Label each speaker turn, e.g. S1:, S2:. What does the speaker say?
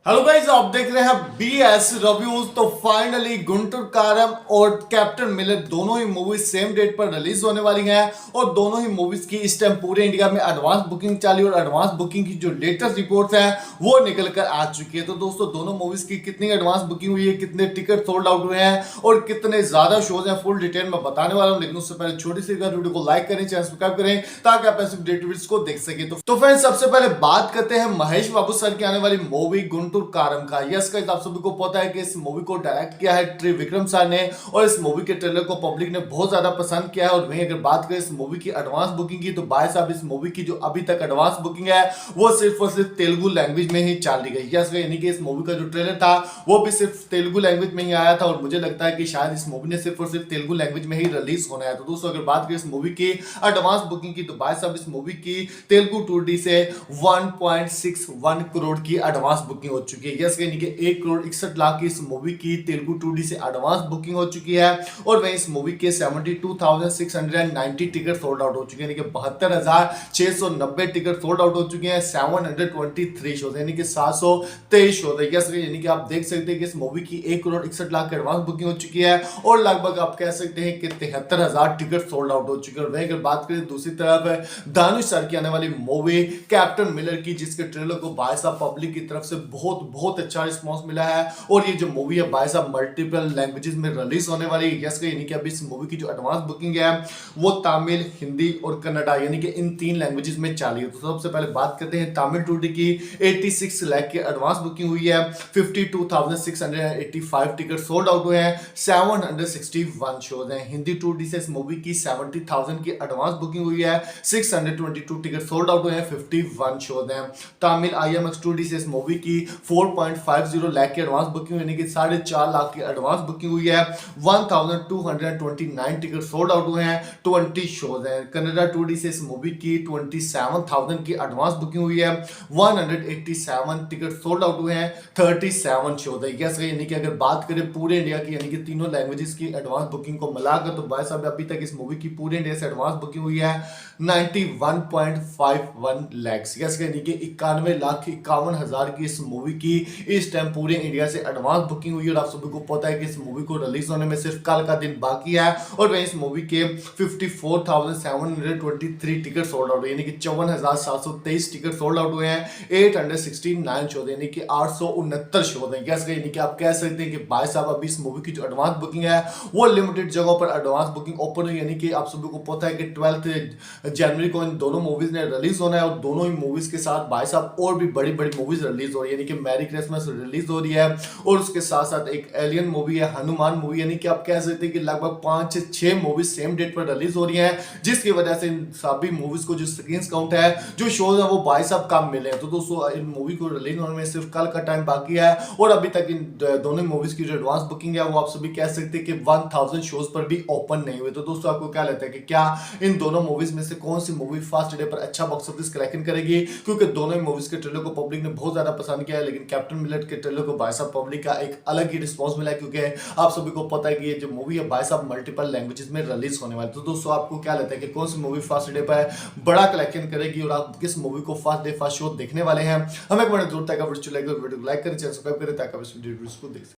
S1: Hello guys, आप देख रहे हैं बीएस रिव्यूज। तो फाइनली गुंटूर कारम और कैप्टन मिलर दोनों ही मूवीज सेम डेट पर रिलीज होने वाली हैं और दोनों ही मूवीज की इस टाइम पूरे इंडिया में एडवांस बुकिंग चालू और एडवांस बुकिंग की जो लेटेस्ट रिपोर्ट्स हैं वो निकल कर आ चुकी है। तो दोस्तों, दोनों मूवीज की कितनी एडवांस बुकिंग हुई है, कितने टिकट सोल्ड आउट हुए हैं और कितने ज्यादा शोज हैं, फुल डिटेल में बताने वाला हूं। लेकिन उससे पहले छोटी सी वीडियो को लाइक करें, चैनल सब्सक्राइब करें ताकि आप ऐसे अपडेट्स को देख सकें। तो फ्रेंड्स, सबसे पहले बात करते हैं महेश बाबू सर की आने वाली मूवी गुंटूर कारम का। यस गाइस, आप सभी को पता है कि इस मूवी को डायरेक्ट किया है त्रिविक्रम सर ने और इस मूवी के ट्रेलर को पब्लिक ने बहुत ज्यादा पसंद किया है। और वहीं अगर बात करें इस मूवी की एडवांस बुकिंग की, तो भाई साहब इस मूवी की जो अभी तक एडवांस बुकिंग है वो सिर्फ और सिर्फ तेलुगु लैंग्वेज में ही चाल दी गई। यस, यानी कि इस मूवी का जो ट्रेलर था वो भी सिर्फ तेलुगु लैंग्वेज में ही आया था और मुझे लगता है कि शायद इस मूवी ने सिर्फ और सिर्फ तेलुगु लैंग्वेज में ही रिलीज होना है। तो दोस्तों, अगर बात करें इस मूवी की एडवांस बुकिंग की, तो भाई साहब इस मूवी की तेलुगु 2D से 1.61 करोड़ की एडवांस बुकिंग हो चुकी है। यस, यानी कि 1 करोड़ 61 लाख की इस मूवी की तेलुगु 2D से एडवांस बुकिंग हो चुकी है और वहीं इस मूवी के 72,690 टिकट सोल्ड आउट हो चुके हैं, यानी कि 72,690 टिकट सोल्ड आउट हो चुके हैं। 723 शोज यानी कि 723 शोज है। यस, यानी कि आप देख सकते हैं कि इस मूवी की 1 करोड़ 61 लाख की एडवांस बुकिंग हो चुकी है और लगभग आप कह सकते हैं कि 73,000 टिकट सोल्ड आउट हो चुके हैं। और वहीं अगर बात करें दूसरी तरफ दानुश सर की आने वाली मूवी कैप्टन मिलर की, जिसके ट्रेलर को भाई साहब पब्लिक की तरफ से बहुत अच्छा रिस्पांस मिला है और ये जो मूवी है भाई साहब मल्टीपल लैंग्वेजेस में रिलीज होने वाली है। यस, यानी कि अभी इस मूवी की जो एडवांस बुकिंग है वो तमिल, हिंदी और कन्नड़ा यानी कि इन 3 लैंग्वेजेस में चालू है। तो सबसे पहले बात करते हैं तमिल 2D की। 86 लाख की एडवांस बुकिंग हुई है। 52,685 टिकट सोल्ड आउट हुए हैं। 761 शोज हैं। हिंदी 2D से इस मूवी की 70,000 की एडवांस बुकिंग हुई है। 622 टिकट सोल्ड आउट हुए हैं। 51 शोज हैं। तमिल IMX 2D से इस मूवी की 4.50 लाख की एडवांस बुकिंग यानी कि 4.5 लाख की एडवांस बुकिंग हुई है। 1229 टिकट सोल्ड आउट हुए हैं। 20 शोज हैं। कन्नड़ा 2D से इस मूवी की 27,000 की एडवांस बुकिंग हुई है। 187 टिकट सोल्ड आउट हुए हैं। 37 शोज है। यस, यानी कि अगर बात करें पूरे इंडिया की यानी कि तीनों लैंग्वेजेस की एडवांस बुकिंग को मिलाकर, तो भाई साहब अभी तक इस मूवी की पूरे इंडिया से एडवांस बुकिंग हुई है 91.51 लैक्स। यस, यानी कि 91,51,000 की इस मूवी की इस टाइम पूरे इंडिया से एडवांस बुकिंग हुई है। और आप सभी को पता है कि इस मूवी को रिलीज होने में सिर्फ कल का दिन बाकी है और वहीं इस मूवी के 54,723 टिकट सोल्ड आउट यानी कि 54,723 टिकट सोल्ड आउट हुए हैं। 869 शो यानी कि 869 शो है। यस, यानी कि आप कह सकते हैं कि भाई साहब अभी इस मूवी की जो एडवांस बुकिंग है वो लिमिटेड जगहों पर एडवांस बुकिंग ओपन हुई। यानी कि आप सभी को पता है कि 12 जनवरी को इन दोनों मूवीज ने रिलीज होना है और दोनों ही मूवीज के साथ भाई साहब और भी बड़ी बड़ी मूवीज रिलीज हो रही है। यानी कि मैरी क्रिसमस रिलीज हो रही है और उसके साथ साथ एक एलियन मूवी है, हनुमान मूवी, यानी कि आप कह सकते हैं कि लगभग 5 से 6 मूवीज सेम डेट पर रिलीज हो रही हैं, जिसकी वजह से इन सभी मूवीज को जो स्क्रीन काउंट है, जो शोज है, वो भाई साहब कम मिले हैं। तो दोस्तों, इन मूवी को रिलीज होने में सिर्फ कल का टाइम बाकी है और अभी तक इन दोनों मूवीज की जो एडवांस बुकिंग है वो आप सभी कह सकते हैं कि 1000 शोज पर भी ओपन नहीं हुए। तो दोस्तों, आपको क्या लगता है कि क्या इन दोनों मूवीज में से कौन सी मूवी फर्स्ट डे पर अच्छा बॉक्स ऑफिस कलेक्शन करेगी? क्योंकि दोनों ही मूवीज के ट्रेलर को पब्लिक ने बहुत ज्यादा पसंद किया है, लेकिन कैप्टन मिलर के ट्रेलर को भाई साहब पब्लिक का एक अलग ही रिस्पांस मिला है, क्योंकि आप सभी को पता है कि ये जो मूवी है भाई साहब मल्टीपल लैंग्वेजेस में रिलीज होने वाली है। तो दोस्तों, आपको क्या लगता है कि कौन सी मूवी फर्स्ट डे पर बड़ा कलेक्शन करेगी और आप किस मूवी को फर्स्ट डे फर्स्ट शो देखने वाले हैं? हमें कमेंट जरूर तक वीडियो को लाइक करें, चैनल सब्सक्राइब करें ताकि आप इस वीडियो को देख सकें।